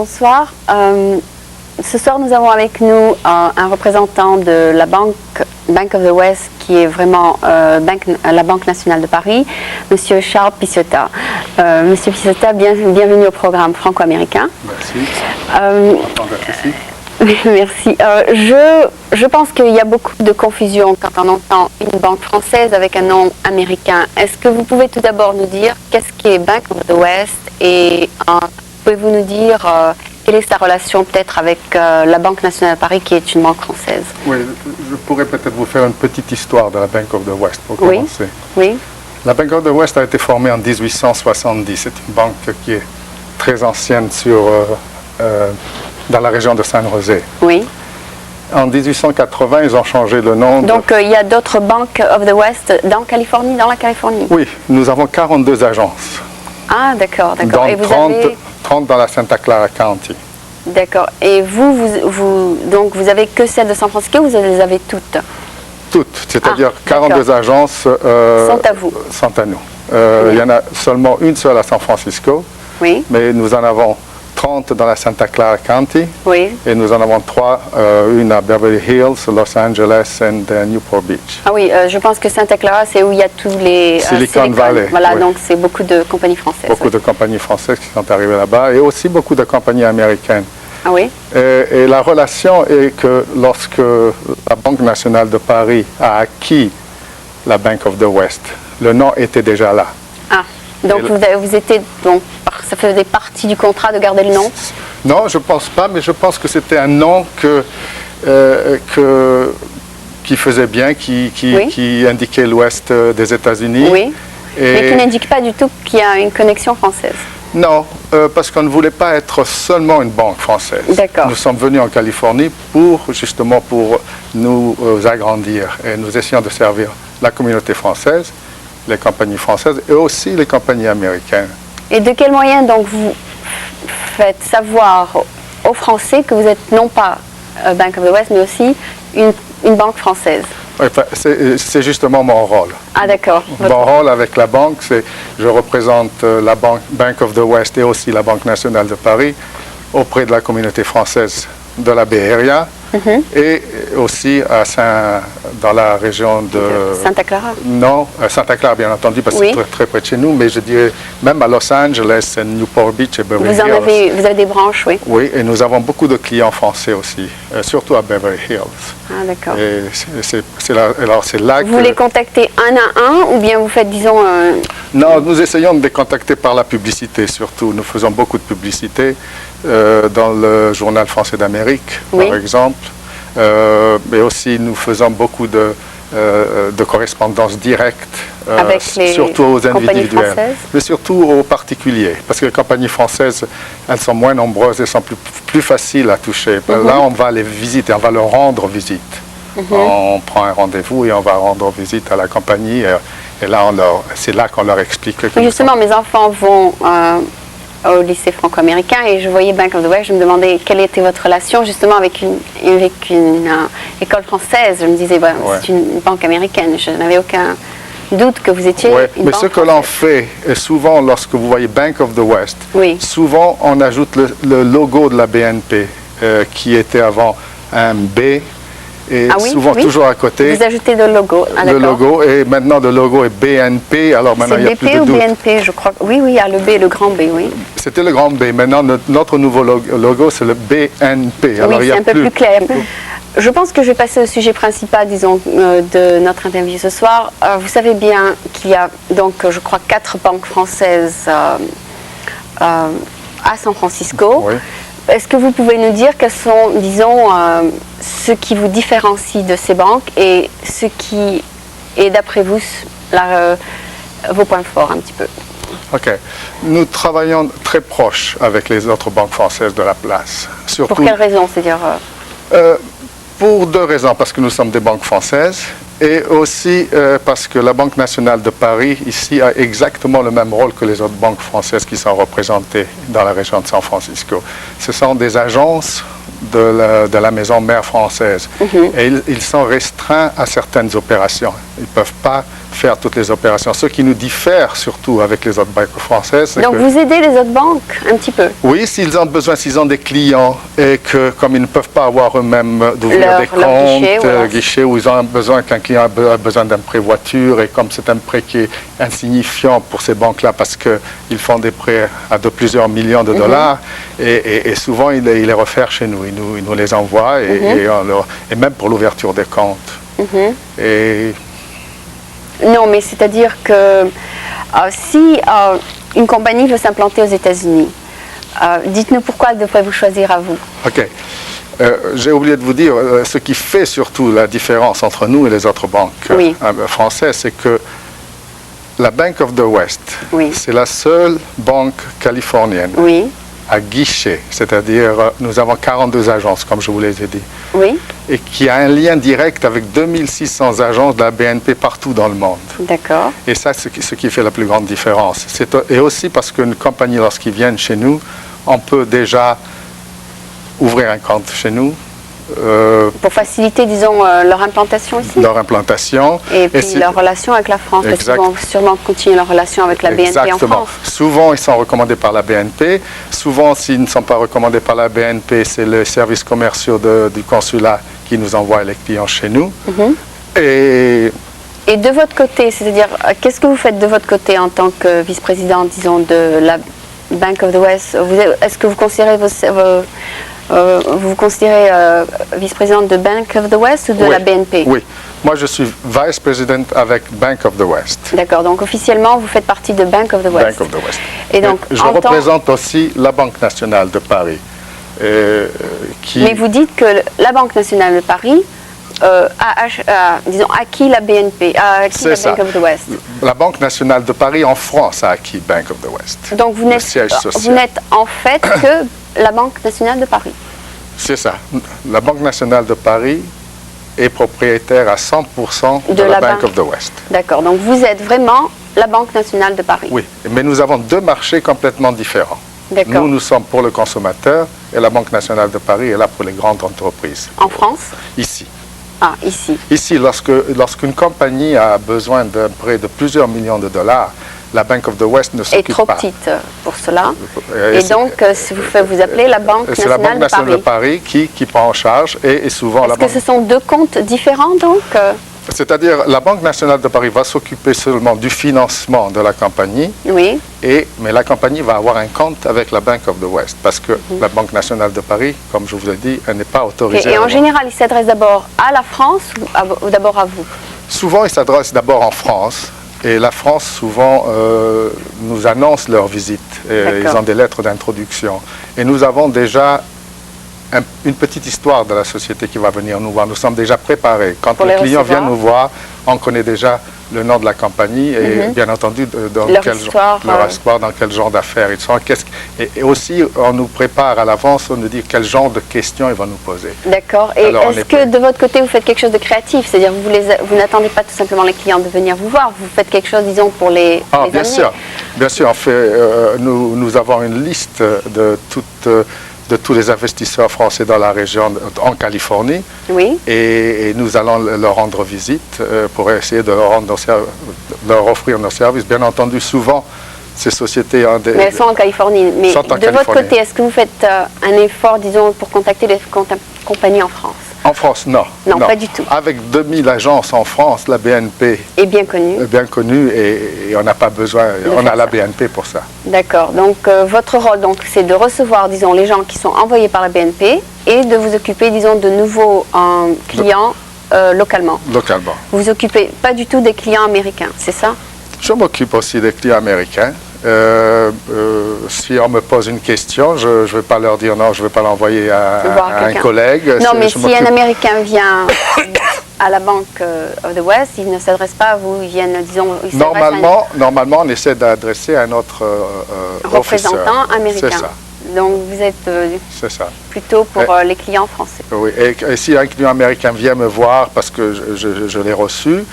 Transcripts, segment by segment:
bonsoir. Ce soir, nous avons avec nous un représentant de la Bank of the West, qui est vraiment la Banque nationale de Paris, Monsieur Charles Picciottat. Monsieur Picciottat, bienvenue au programme franco-américain. Merci. Merci. Je pense qu'il y a beaucoup de confusion quand on entend une banque française avec un nom américain. Est-ce que vous pouvez tout d'abord nous dire qu'est-ce qu'est Bank of the West et pouvez-vous nous dire quelle est sa relation peut-être avec la Banque nationale de Paris qui est une banque française? Oui, je pourrais peut-être vous faire une petite histoire de la Bank of the West pour commencer. Oui. La Bank of the West a été formée en 1870. C'est une banque qui est très ancienne dans la région de San José. Oui. En 1880, ils ont changé le nom. Donc il y a d'autres Bank of the West dans la Californie? Oui, nous avons 42 agences. Ah, d'accord. Et vous 30 dans la Santa Clara County. D'accord. Et donc vous avez que celles de San Francisco ou vous les avez toutes? Toutes, c'est-à-dire 42 agences sont à vous. Sont à nous. Il y en a seulement une seule à San Francisco. Oui. Mais nous en avons 30 dans la Santa Clara County. Oui. Et nous en avons 3, une à Beverly Hills, Los Angeles et Newport Beach. Ah oui, je pense que Santa Clara, c'est où il y a tous les... Silicon Valley. Voilà, oui. Donc c'est beaucoup de compagnies françaises. Beaucoup de compagnies françaises qui sont arrivées là-bas et aussi beaucoup de compagnies américaines. Ah oui? Et la relation est que lorsque la Banque nationale de Paris a acquis la Bank of the West, le nom était déjà là. Ah, donc ça faisait partie du contrat de garder le nom? Non, je ne pense pas, mais je pense que c'était un nom qui faisait bien, qui indiquait l'ouest des États-Unis. Oui, mais qui n'indique pas du tout qu'il y a une connexion française. Non, parce qu'on ne voulait pas être seulement une banque française. D'accord. Nous sommes venus en Californie justement pour nous agrandir et nous essayons de servir la communauté française, les compagnies françaises et aussi les compagnies américaines. Et de quel moyen donc vous faites savoir aux Français que vous êtes non pas Bank of the West mais aussi une banque française? Oui, c'est justement mon rôle. Ah d'accord. Mon rôle avec la banque, c'est je représente la Bank of the West et aussi la Banque nationale de Paris auprès de la communauté française de la Bay Area et aussi dans la région de... Santa Clara? Non, Santa Clara bien entendu parce que c'est très près de chez nous, mais je dirais même à Los Angeles, Newport Beach et Beverly Hills. Vous avez des branches, oui? Oui, et nous avons beaucoup de clients français aussi, surtout à Beverly Hills. Ah d'accord. Et c'est là que... Vous les contactez un à un ou bien vous faites, disons... Non, nous essayons de les contacter par la publicité surtout. Nous faisons beaucoup de publicité dans le Journal français d'Amérique, par exemple. Mais aussi, nous faisons beaucoup de correspondance directe, surtout aux individuels, mais surtout aux particuliers. Parce que les compagnies françaises, elles sont moins nombreuses et sont plus faciles à toucher. Là, on va les visiter, on va leur rendre visite. On prend un rendez-vous et on va rendre visite à la compagnie. Et là, c'est là qu'on leur explique. Justement, mes enfants vont au lycée franco-américain et je voyais Bank of the West. Je me demandais quelle était votre relation justement avec une école française. Je me disais, c'est une banque américaine. Je n'avais aucun doute que vous étiez une mais banque ce que l'on fait, et souvent lorsque vous voyez Bank of the West, souvent on ajoute le logo de la BNP qui était avant un B. Et souvent toujours à côté. Vous ajoutez le logo. Le logo, et maintenant le logo est BNP. Alors maintenant il y a plus de doute. C'est BP ou BNP, je crois. Oui, il y a le B, le grand B, oui. C'était le grand B. Maintenant notre nouveau logo c'est le BNP. Alors, oui, c'est un peu plus clair. Je pense que je vais passer au sujet principal, disons, de notre interview ce soir. Vous savez bien qu'il y a donc, je crois, 4 banques françaises à San Francisco. Oui. Est-ce que vous pouvez nous dire quels sont, disons, ce qui vous différencie de ces banques et ce qui est, d'après vous, vos points forts un petit peu? OK. Nous travaillons très proche avec les autres banques françaises de la place. Surtout, pour quelles raisons? C'est-à-dire pour 2 raisons. Parce que nous sommes des banques françaises et aussi parce que la Banque nationale de Paris, ici, a exactement le même rôle que les autres banques françaises qui sont représentées dans la région de San Francisco. Ce sont des agences de la maison mère française. Et ils sont restreints à certaines opérations. Ils ne peuvent pas faire toutes les opérations. Ce qui nous diffère surtout avec les autres banques françaises, c'est Donc que... vous aidez les autres banques un petit peu? Oui, s'ils ont besoin, s'ils ont des clients et que, comme ils ne peuvent pas avoir eux-mêmes d'ouvrir des comptes, guichets, où ils ont besoin qu'un client a besoin d'un prêt voiture, et comme c'est un prêt qui est insignifiant pour ces banques-là parce qu'ils font des prêts de plusieurs millions de dollars, et souvent ils les refaire chez nous. Ils nous les envoient, et même pour l'ouverture des comptes. Et... Non, mais c'est-à-dire que si une compagnie veut s'implanter aux États-Unis, dites-nous pourquoi elle devrait vous choisir à vous. OK. J'ai oublié de vous dire, ce qui fait surtout la différence entre nous et les autres banques françaises, c'est que la Bank of the West, c'est la seule banque californienne à guichet, c'est-à-dire nous avons 42 agences, comme je vous l'ai dit, et qui a un lien direct avec 2600 agences de la BNP partout dans le monde. D'accord. Et ça, c'est ce qui fait la plus grande différence. Et aussi parce qu'une compagnie, lorsqu'ils viennent chez nous, on peut déjà ouvrir un compte chez nous. Pour faciliter, disons, leur implantation ici? Leur implantation. Et puis leur relation avec la France, parce qu'ils vont sûrement continuer leur relation avec la BNP en France. Souvent, ils sont recommandés par la BNP. Souvent, s'ils ne sont pas recommandés par la BNP, c'est les services commerciaux du consulat qui nous envoient les clients chez nous. Et de votre côté, c'est-à-dire, qu'est-ce que vous faites de votre côté en tant que vice-président, disons, de la Bank of the West? Est-ce que vous considérez vous considérez vice-présidente de Bank of the West ou de la BNP? Oui, moi je suis vice-présidente avec Bank of the West. D'accord, donc officiellement vous faites partie de Bank of the West. Bank of the West. Et donc, je représente aussi la Banque nationale de Paris. Mais vous dites que la Banque nationale de Paris disons, acquis la BNP, a acquis la Bank of the West. La Banque nationale de Paris en France a acquis Bank of the West. Donc vous n'êtes en fait que la Banque nationale de Paris. C'est ça. La Banque nationale de Paris est propriétaire à 100% de la Bank of the West. D'accord, donc vous êtes vraiment la Banque nationale de Paris. Oui, mais nous avons deux marchés complètement différents. Nous sommes pour le consommateur et la Banque nationale de Paris est là pour les grandes entreprises. En France? Ici. Ah, ici. Ici, lorsqu'une compagnie a besoin d'un prêt de plusieurs millions de dollars, la Bank of the West ne s'occupe pas. Est trop petite pour cela. Et donc, si vous appelez la Banque nationale de Paris. C'est la Banque nationale de Paris qui prend en charge et souvent la banque... Est-ce que ce sont deux comptes différents donc? C'est-à-dire, la Banque nationale de Paris va s'occuper seulement du financement de la compagnie, mais la compagnie va avoir un compte avec la Bank of the West, parce que la Banque nationale de Paris, comme je vous l'ai dit, elle n'est pas autorisée. Et en général, ils s'adressent d'abord à la France ou d'abord à vous? Souvent, ils s'adressent d'abord en France, et la France, souvent, nous annonce leur visite. Ils ont des lettres d'introduction. Et nous avons déjà une petite histoire de la société qui va venir nous voir. Nous sommes déjà préparés. Quand le client vient nous voir, on connaît déjà le nom de la compagnie et bien entendu leur histoire, dans quel genre d'affaires ils sont. Et aussi, on nous prépare à l'avance, on nous dit quel genre de questions ils vont nous poser. D'accord. Et est-ce que de votre côté, vous faites quelque chose de créatif? C'est-à-dire vous n'attendez pas tout simplement les clients de venir vous voir, vous faites quelque chose, disons, pour les bien amener. sûr. Bien sûr, en fait, nous avons une liste de tous les investisseurs français dans la région, en Californie. Et nous allons leur rendre visite pour essayer de leur offrir nos services. Bien entendu, souvent, ces sociétés ont des... Mais elles sont en Californie. Mais de votre côté, est-ce que vous faites un effort, disons, pour contacter les compagnies en France? En France, non. Non, pas du tout. Avec 2000 agences en France, la BNP est bien connue. Et on n'a pas besoin, on a la BNP pour ça. D'accord. Donc, votre rôle, c'est de recevoir, disons, les gens qui sont envoyés par la BNP et de vous occuper, disons, de nouveaux clients localement. Localement. Vous vous occupez pas du tout des clients américains, c'est ça? Je m'occupe aussi des clients américains. Si on me pose une question, je ne vais pas leur dire non, je ne vais pas l'envoyer à un collègue. Non, mais si un Américain vient à la Bank of the West, il ne s'adresse pas à vous, ils viennent, disons... Normalement, on essaie d'adresser à notre représentant américain. C'est ça. Donc vous êtes plutôt pour les clients français. Oui, et si un client américain vient me voir parce que je l'ai reçu,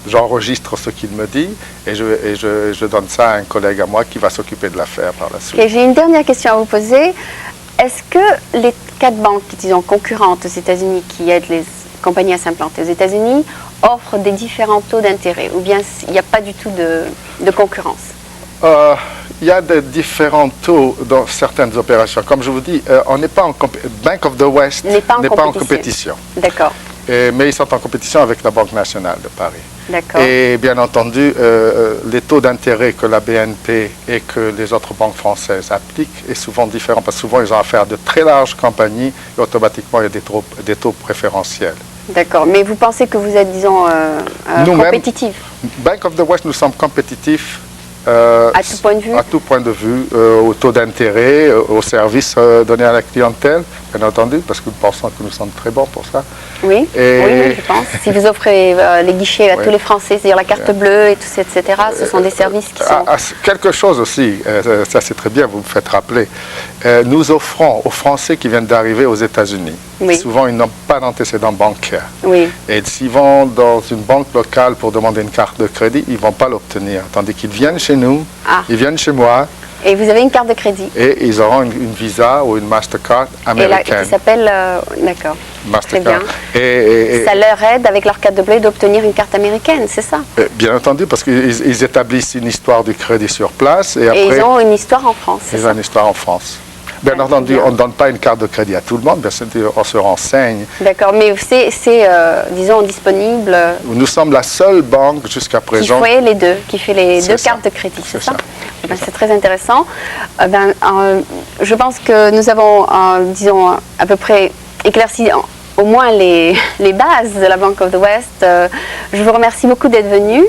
j'enregistre ce qu'il me dit et je donne ça à un collègue à moi qui va s'occuper de l'affaire par la suite. J'ai une dernière question à vous poser. Est-ce que les 4 banques, disons, concurrentes aux États-Unis qui aident les compagnies à s'implanter aux États-Unis offrent des différents taux d'intérêt, ou bien il n'y a pas du tout de concurrence? Il y a des différents taux dans certaines opérations. Comme je vous dis, on n'est pas en Bank of the West n'est pas en compétition. D'accord. Mais ils sont en compétition avec la Banque nationale de Paris. D'accord. Et bien entendu, les taux d'intérêt que la BNP et que les autres banques françaises appliquent est souvent différent, parce que souvent ils ont affaire à de très larges compagnies et automatiquement il y a des taux préférentiels. D'accord, mais vous pensez que vous êtes, disons, compétitif? Bank of the West, nous sommes compétitifs à tout point de vue? À tout point de vue, au taux d'intérêt, aux services donnés à la clientèle, bien entendu, parce que nous pensons que nous sommes très bons pour ça. Oui, oui, je pense. Si vous offrez les guichets à tous les Français, c'est-à-dire la carte bleue et tout ça, etc., ce sont des services qui sont... Quelque chose aussi, ça c'est très bien, vous me faites rappeler. Nous offrons aux Français qui viennent d'arriver aux États-Unis. Oui. Souvent, ils n'ont pas d'antécédents bancaires. Oui. Et s'ils vont dans une banque locale pour demander une carte de crédit, ils ne vont pas l'obtenir. Tandis qu'ils viennent chez nous, ils viennent chez moi. Et vous avez une carte de crédit. Et ils auront une Visa ou une Mastercard américaine. Qui s'appelle... D'accord. Mastercard. Et ça leur aide, avec leur carte de blé, d'obtenir une carte américaine, c'est ça? Bien entendu, parce qu'ils établissent une histoire du crédit sur place. Et après, ils ont une histoire en France, c'est ça? Ils ont une histoire en France. Bien entendu, on ne donne pas une carte de crédit à tout le monde, bien sûr, on se renseigne. D'accord, mais c'est disons, disponible... Nous sommes la seule banque jusqu'à présent... Qui fait les deux, qui fait les deux cartes de crédit, c'est ça? C'est très intéressant. Je pense que nous avons, disons, à peu près éclairci au moins les bases de la Bank of the West. Je vous remercie beaucoup d'être venu.